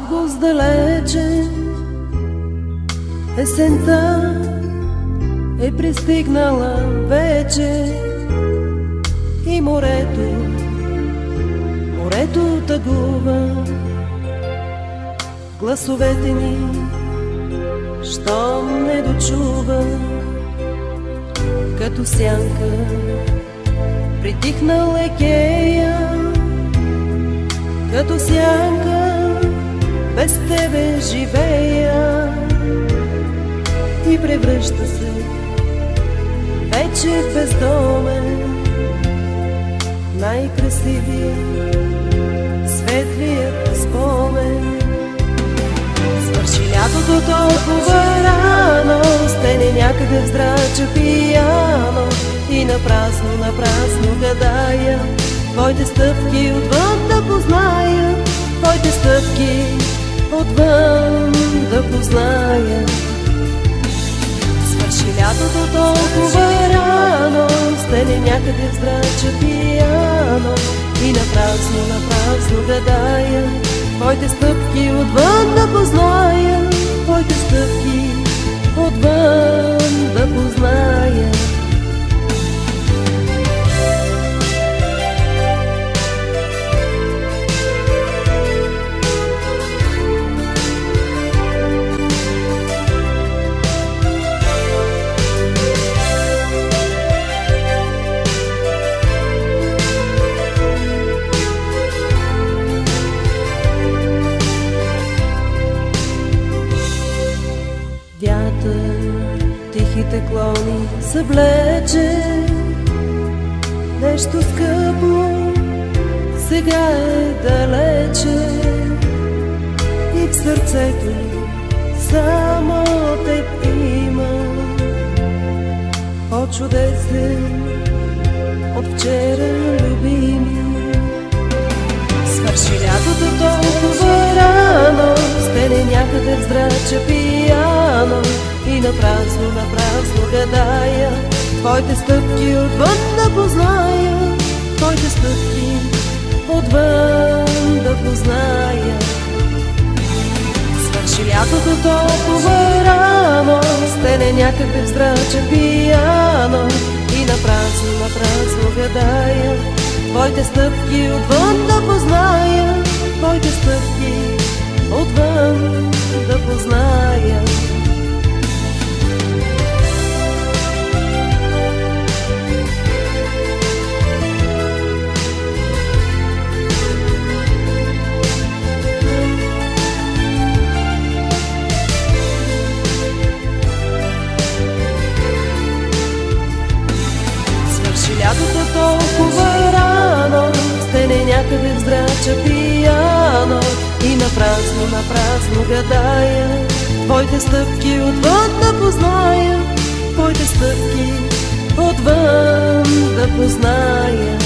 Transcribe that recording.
август далече, есента е пристигнала вече и морето тъгува. Гласовете ни щом не дочува, като сянка притихнал е кея, като сянка без тебе живея и превръща се вече в бездомен най-красивият, светлият спомен. Свърши лятото толкова рано, стене някъде в здрача пияно и напразно гадая твоите стъпки отвън да позная, твоите стъпки отвън да позная. Свърши лятото толкова рано, стене някъде в здрача пияно и напразно гадая твоите стъпки отвън да позная, твоите стъпки отвън да позная. Вятър тихите клони съвлече, нещо скъпо сега е далече и в сърцето само теб има. По-чудесен от вчера любими. Свърши лятото толкова рано, стене някъде в здрача пияно и напразно гадая твоите стъпки отвън да позная, твоите стъпки отвън да позная. Свърши лятото толкова рано, стене някъде в здрача пияно и напразно гадая твоите стъпки отвън да позная, твоите стъпки отвън да позная. Свърши лятото толкова рано, стене някъде в здрача пияно и напразно гадая твоите стъпки отвън да позная, твоите стъпки отвън да позная.